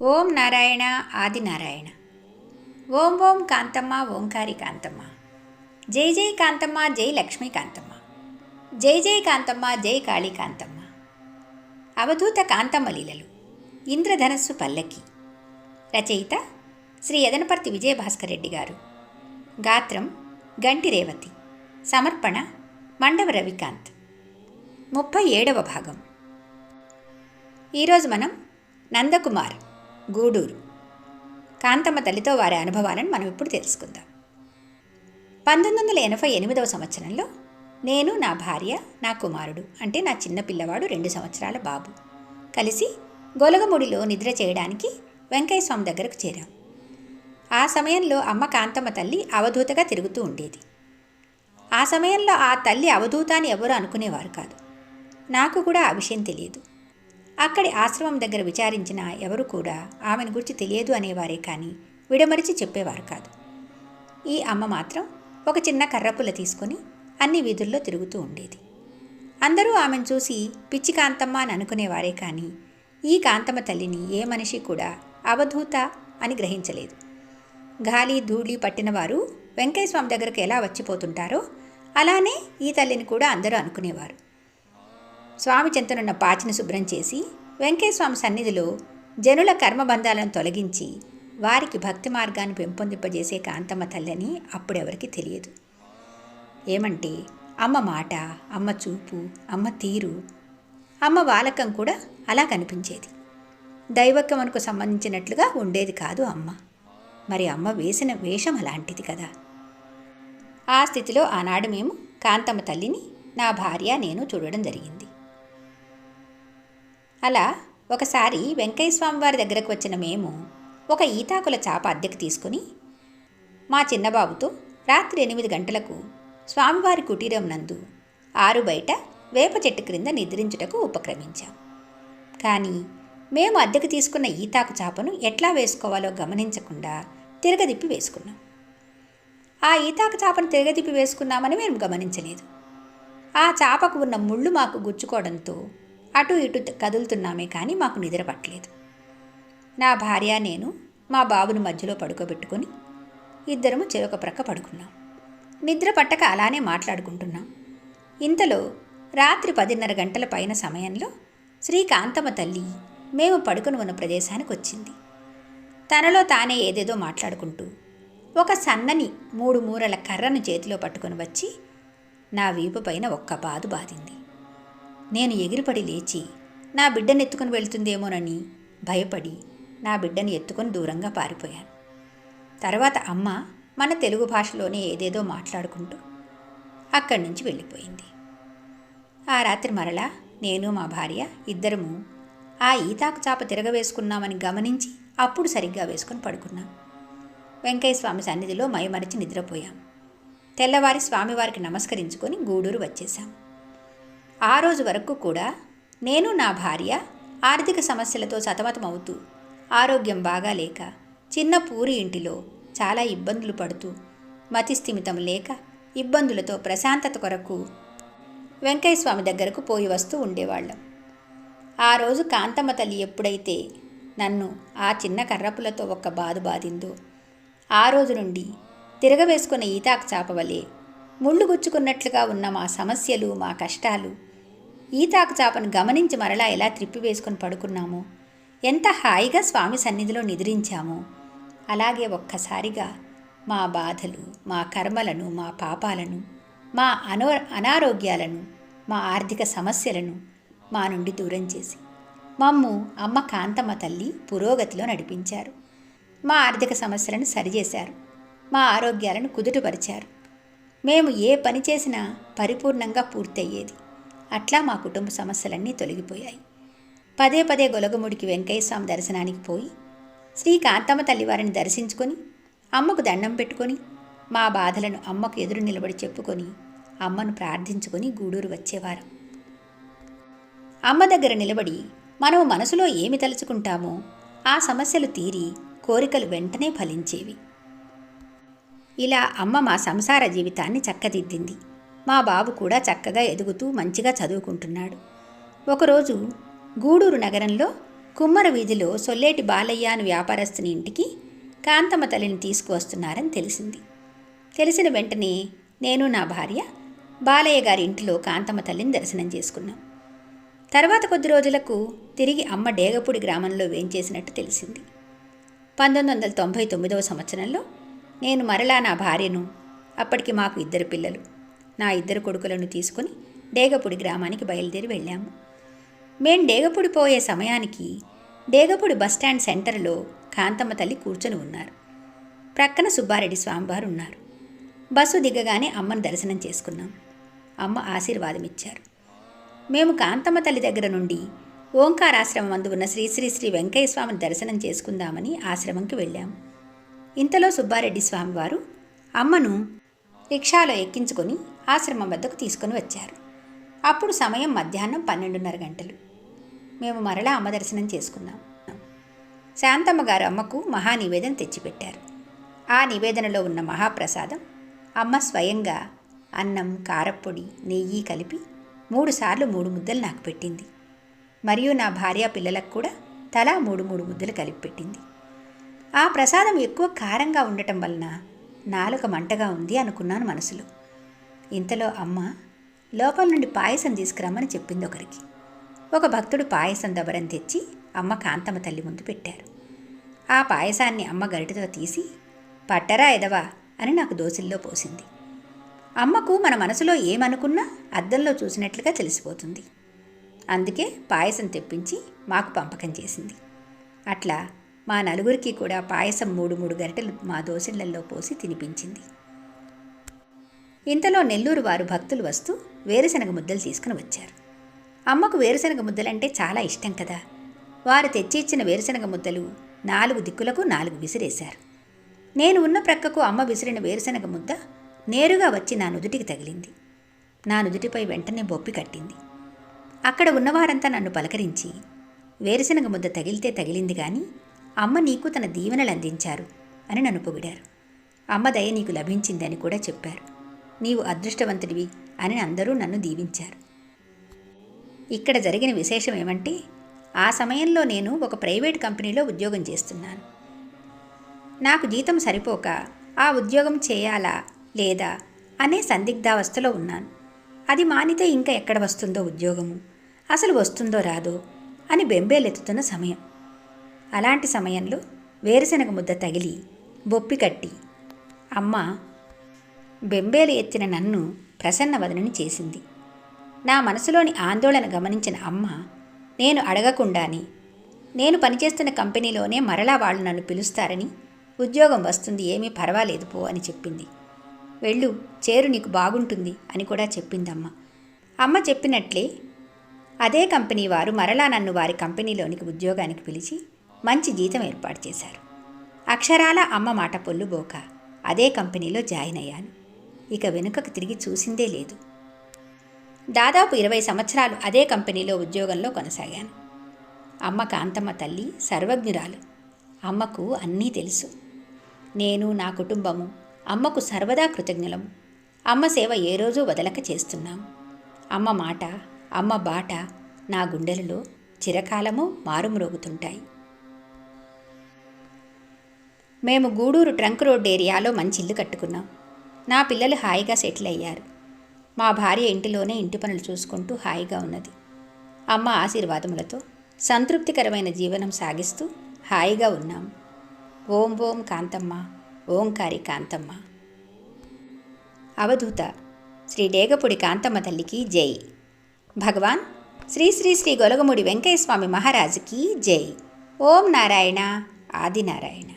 ఓం నారాయణ ఆది నారాయణ. ఓం ఓం కాంతమ్మ ఓంకారి కాంతమ్మ. జై జై కాంతమ్మ జై లక్ష్మీ కాంతమ్మ. జై జై కాంతమ్మ జై కాళీ కాంతమ్మ. అవధూత కాంతమ్మ లీలలు. ఇంద్రధనస్సు పల్లకి. రచయిత శ్రీ యదనపర్తి విజయభాస్కర్ రెడ్డి గారు. గాత్రం గంటి రేవతి. సమర్పణ మండవ రవికాంత్. 37వ భాగం. ఈరోజు మనం నందకుమార్, గూడూరు, కాంతమ్మ తల్లితో వారి అనుభవాలను మనం ఇప్పుడు తెలుసుకుందాం. 1988వ సంవత్సరంలో నేను, నా భార్య, నా కుమారుడు అంటే నా చిన్న పిల్లవాడు 2 సంవత్సరాల బాబు కలిసి గొలగముడిలో నిద్ర చేయడానికి వెంకయ్య స్వామి దగ్గరకు చేరాం. ఆ సమయంలో అమ్మ కాంతమ్మ తల్లి అవధూతగా తిరుగుతూ ఉండేది. ఆ సమయంలో ఆ తల్లి అవధూత అని ఎవరు అనుకునేవారు కాదు. నాకు కూడా ఆ విషయం తెలియదు. అక్కడి ఆశ్రమం దగ్గర విచారించిన ఎవరు కూడా ఆమెను గురించి తెలియదు అనేవారే కానీ విడమరిచి చెప్పేవారు కాదు. ఈ అమ్మ మాత్రం ఒక చిన్న కర్రపుల్ల తీసుకొని అన్ని వీధుల్లో తిరుగుతూ ఉండేది. అందరూ ఆమెను చూసి పిచ్చి కాంతమ్మ అని అనుకునేవారే కానీ ఈ కాంతమ్మ తల్లిని ఏ మనిషి కూడా అవధూత అని గ్రహించలేదు. గాలి ధూళి పట్టిన వారు వెంకయ్య స్వామి దగ్గరకు ఎలా వచ్చిపోతుంటారో అలానే ఈ తల్లిని కూడా అందరూ అనుకునేవారు. స్వామి చెంతనున్న పాచిని శుభ్రం చేసి వెంకయ్య స్వామి సన్నిధిలో జనుల కర్మబంధాలను తొలగించి వారికి భక్తి మార్గాన్ని పెంపొందింపజేసే కాంతమ్మ తల్లని అప్పుడెవరికి తెలియదు. ఏమంటే అమ్మ మాట, అమ్మ చూపు, అమ్మ తీరు, అమ్మ వాలకం కూడా అలా కనిపించేది. దైవత్వమునకు సంబంధించినట్లుగా ఉండేది కాదు అమ్మ. మరి అమ్మ వేసిన వేషం అలాంటిది కదా. ఆ స్థితిలో ఆనాడు మేము కాంతమ్మ తల్లిని నా భార్య నేను చూడడం జరిగింది. అలా ఒకసారి వెంకయ్య స్వామి వారి దగ్గరకు వచ్చిన మేము ఒక ఈతాకుల చాప అద్దెకు తీసుకుని మా చిన్నబాబుతో రాత్రి 8 గంటలకు స్వామివారి కుటీరం నందు ఆరు బయట వేప చెట్టు క్రింద నిద్రించుటకు ఉపక్రమించాం. కానీ మేము అద్దెకు తీసుకున్న ఈతాకు చాపను ఎట్లా వేసుకోవాలో గమనించకుండా తిరగదిప్పి వేసుకున్నాం. ఆ ఈతాకు చాపను తిరగదిప్పి వేసుకున్నామని మేము గమనించలేదు. ఆ చాపకు ఉన్న ముళ్ళు మాకు గుచ్చుకోవడంతో అటు ఇటు కదులుతున్నామే కానీ మాకు నిద్ర పట్టలేదు. నా భార్య నేను మా బాబుని మధ్యలో పడుకోబెట్టుకొని ఇద్దరము చెరొక ప్రక్క పడుకున్నాం. నిద్ర పట్టక అలానే మాట్లాడుకుంటున్నాం. ఇంతలో రాత్రి 10:30 గంటల పైన సమయంలో శ్రీ కాంతమ్మ తల్లి మేము పడుకుని ఉన్న ప్రదేశానికి వచ్చింది. తనలో తానే ఏదేదో మాట్లాడుకుంటూ ఒక సన్నని 3 మూరల కర్రను చేతిలో పట్టుకొని వచ్చి నా వీపు పైన ఒక్క బాదు బాదింది. నేను ఎగిరిపడి లేచి నా బిడ్డను ఎత్తుకుని వెళ్తుందేమోనని భయపడి నా బిడ్డను ఎత్తుకొని దూరంగా పారిపోయాను. తర్వాత అమ్మ మన తెలుగు భాషలోనే ఏదేదో మాట్లాడుకుంటూ అక్కడి నుంచి వెళ్ళిపోయింది. ఆ రాత్రి మరలా నేను మా భార్య ఇద్దరము ఆ ఈతాకు చాప తిరగవేసుకున్నామని గమనించి అప్పుడు సరిగ్గా వేసుకొని పడుకున్నాం. వెంకయ్య స్వామి సన్నిధిలో మైమరిచి నిద్రపోయాం. తెల్లవారి స్వామివారికి నమస్కరించుకొని గూడూరు వచ్చేశాం. ఆ రోజు వరకు కూడా నేను నా భార్య ఆర్థిక సమస్యలతో సతమతమవుతూ ఆరోగ్యం బాగాలేక చిన్న పూరి ఇంటిలో చాలా ఇబ్బందులు పడుతూ మతిస్థిమితం లేక ఇబ్బందులతో ప్రశాంతత కొరకు వెంకయ్య స్వామి దగ్గరకు పోయి వస్తూ ఉండేవాళ్ళం. ఆ రోజు కాంతమ్మ తల్లి ఎప్పుడైతే నన్ను ఆ చిన్న కర్రపులతో ఒక్క బాదు బాదిందో ఆ రోజు నుండి తిరగవేసుకున్న ఈతాకు చాప వలె ముళ్ళు గుచ్చుకున్నట్లుగా ఉన్న మా సమస్యలు, మా కష్టాలు ఈతాకు చాపను గమనించి మరలా ఎలా త్రిప్పివేసుకొని పడుకున్నామో, ఎంత హాయిగా స్వామి సన్నిధిలో నిద్రించామో అలాగే ఒక్కసారిగా మా బాధలు, మా కర్మలను, మా పాపాలను, మా అనారోగ్యాలను, మా ఆర్థిక సమస్యలను మా నుండి దూరం చేసి మమ్ము అమ్మ కాంతమ్మ తల్లి పురోగతిలో నడిపించారు. మా ఆర్థిక సమస్యలను సరిచేశారు. మా ఆరోగ్యాలను కుదుటపరిచారు. మేము ఏ పని చేసినా పరిపూర్ణంగా పూర్తయ్యేది. అట్లా మా కుటుంబ సమస్యలన్నీ తొలగిపోయాయి. పదే పదే గొలగముడికి వెంకయ్య స్వామి దర్శనానికి పోయి శ్రీ కాంతమ్మ తల్లి వారిని దర్శించుకొని అమ్మకు దండం పెట్టుకొని మా బాధలను అమ్మకు ఎదురు నిలబడి చెప్పుకొని అమ్మను ప్రార్థించుకొని గూడూరు వచ్చేవారు. అమ్మ దగ్గర నిలబడి మనము మనసులో ఏమి తలుచుకుంటామో ఆ సమస్యలు తీరి కోరికలు వెంటనే ఫలించేవి. ఇలా అమ్మ మా సంసార జీవితాన్ని చక్కదిద్దింది. మా బాబు కూడా చక్కగా ఎదుగుతూ మంచిగా చదువుకుంటున్నాడు. ఒకరోజు గూడూరు నగరంలో కుమ్మర వీధిలో సొల్లేటి బాలయ్య అని వ్యాపారస్తుని ఇంటికి కాంతమ్మ తల్లిని తీసుకువస్తున్నారని తెలిసింది. తెలిసిన వెంటనే నేను నా భార్య బాలయ్య గారి ఇంటిలో కాంతమ్మ తల్లిని దర్శనం చేసుకున్నాం. తర్వాత కొద్ది రోజులకు తిరిగి అమ్మ డేగపూడి గ్రామంలో వేంచేసినట్టు తెలిసింది. 1999వ సంవత్సరంలో నేను మరలా నా భార్యను, అప్పటికి మాకు 2 పిల్లలు, నా 2 కొడుకులను తీసుకుని డేగపూడి గ్రామానికి బయలుదేరి వెళ్ళాము. మేం డేగపూడి పోయే సమయానికి డేగపూడి బస్టాండ్ సెంటర్లో కాంతమ్మ తల్లి కూర్చొని ఉన్నారు. ప్రక్కన సుబ్బారెడ్డి స్వామివారు ఉన్నారు. బస్సు దిగగానే అమ్మను దర్శనం చేసుకున్నాం. అమ్మ ఆశీర్వాదం ఇచ్చారు. మేము కాంతమ్మ తల్లి దగ్గర నుండి ఓంకారాశ్రమం అందు ఉన్న శ్రీ శ్రీ శ్రీ వెంకయ్య స్వామిని దర్శనం చేసుకుందామని ఆశ్రమంకి వెళ్ళాము. ఇంతలో సుబ్బారెడ్డి స్వామివారు అమ్మను రిక్షాలో ఎక్కించుకొని ఆశ్రమం వద్దకు తీసుకొని వచ్చారు. అప్పుడు సమయం మధ్యాహ్నం 12:30 గంటలు. మేము మరలా అమ్మ దర్శనం చేసుకున్నాం. శాంతమ్మ గారు అమ్మకు మహానివేదన తెచ్చిపెట్టారు. ఆ నివేదనలో ఉన్న మహాప్రసాదం అమ్మ స్వయంగా అన్నం, కారప్పొడి, నెయ్యి కలిపి 3 సార్లు 3 ముద్దలు నాకు పెట్టింది. మరియు నా భార్య పిల్లలకు కూడా తలా 3 ముద్దలు కలిపి పెట్టింది. ఆ ప్రసాదం ఎక్కువ కారంగా ఉండటం వలన నాలుక మంటగా ఉంది అనుకున్నాను మనసులో. ఇంతలో అమ్మ లోపల నుండి పాయసం తీసుకురమ్మని చెప్పింది ఒకరికి. ఒక భక్తుడు పాయసం దబరం తెచ్చి అమ్మ కాంతమ్మ తల్లి ముందు పెట్టారు. ఆ పాయసాన్ని అమ్మ గరిటెతో తీసి పట్టరా ఎదవా అని నాకు దోసిల్లో పోసింది. అమ్మకు మన మనసులో ఏమనుకున్నా అద్దంలో చూసినట్లుగా తెలిసిపోతుంది. అందుకే పాయసం తెప్పించి మాకు పంపకం చేసింది. అట్లా మా నలుగురికి కూడా పాయసం 3 గరిటెలు మా దోసిళ్లలో పోసి తినిపించింది. ఇంతలో నెల్లూరు వారు భక్తులు వస్తూ వేరుశనగ ముద్దలు తీసుకుని వచ్చారు. అమ్మకు వేరుశనగ ముద్దలంటే చాలా ఇష్టం కదా. వారు తెచ్చి ఇచ్చిన వేరుశనగ ముద్దలు 4 దిక్కులకు 4 విసిరేశారు. నేను ఉన్న ప్రక్కకు అమ్మ విసిరిన వేరుశనగ ముద్ద నేరుగా వచ్చి నా నుదుటికి తగిలింది. నా నుదుటిపై వెంటనే బొప్పి కట్టింది. అక్కడ ఉన్నవారంతా నన్ను పలకరించి, వేరుశనగ ముద్ద తగిలితే తగిలింది కానీ అమ్మ నీకు తన దీవెనలు అందించారు అని నన్ను పొగిడారు. అమ్మ దయ నీకు లభించిందని కూడా చెప్పారు. నీవు అదృష్టవంతుడివి అని అందరూ నన్ను దీవించారు. ఇక్కడ జరిగిన విశేషం ఏమంటే, ఆ సమయంలో నేను ఒక ప్రైవేట్ కంపెనీలో ఉద్యోగం చేస్తున్నాను. నాకు జీతం సరిపోక ఆ ఉద్యోగం చేయాలా లేదా అనే సందిగ్ధావస్థలో ఉన్నాను. అది మానితే ఇంకా ఎక్కడ వస్తుందో ఉద్యోగము, అసలు వస్తుందో రాదో అని బెంబేలెత్తుతున్న సమయం. అలాంటి సమయంలో వేరుశనగ ముద్ద తగిలి బొప్పి కట్టి అమ్మ బెంబేలు ఎత్తిన నన్ను ప్రసన్నవదనని చేసింది. నా మనసులోని ఆందోళన గమనించిన అమ్మ, నేను అడగకుండానే నేను పనిచేస్తున్న కంపెనీలోనే మరలా వాళ్ళు నన్ను పిలుస్తారని, ఉద్యోగం వస్తుంది, ఏమీ పర్వాలేదు పో అని చెప్పింది. వెళ్ళు, చేరు, నీకు బాగుంటుంది అని కూడా చెప్పిందమ్మ. అమ్మ చెప్పినట్లే అదే కంపెనీ వారు మరలా నన్ను వారి కంపెనీలోనికి ఉద్యోగానికి పిలిచి మంచి జీతం ఏర్పాటు చేశారు. అక్షరాల అమ్మ మాట పొల్లుబోక అదే కంపెనీలో జాయిన్ అయ్యాను. ఇక వెనుకకు తిరిగి చూసిందే లేదు. దాదాపు 20 సంవత్సరాలు అదే కంపెనీలో ఉద్యోగంలో కొనసాగాను. అమ్మ కాంతమ్మ తల్లి సర్వజ్ఞురాలు. అమ్మకు అన్నీ తెలుసు. నేను, నా కుటుంబము అమ్మకు సర్వదా కృతజ్ఞులము. అమ్మ సేవ ఏ రోజూ వదలక చేస్తున్నాం. అమ్మ మాట, అమ్మ బాట నా గుండెలలో చిరకాలము మారుమ్రోగుతుంటాయి. మేము గూడూరు ట్రంక్ రోడ్ ఏరియాలో మంచి ఇల్లు కట్టుకున్నాం. నా పిల్లలు హాయిగా సెటిల్ అయ్యారు. మా భార్య ఇంటిలోనే ఇంటి పనులు చూసుకుంటూ హాయిగా ఉన్నది. అమ్మ ఆశీర్వాదములతో సంతృప్తికరమైన జీవనం సాగిస్తూ హాయిగా ఉన్నాం. ఓం ఓం కాంతమ్మ, ఓంకారి కాంతమ్మ. అవధూత శ్రీ డేగపూడి కాంతమ్మ తల్లికి జై. భగవాన్ శ్రీ శ్రీ శ్రీ గొలగమూడి వెంకయ్య స్వామి మహారాజుకి జై. ఓం నారాయణ ఆదినారాయణ.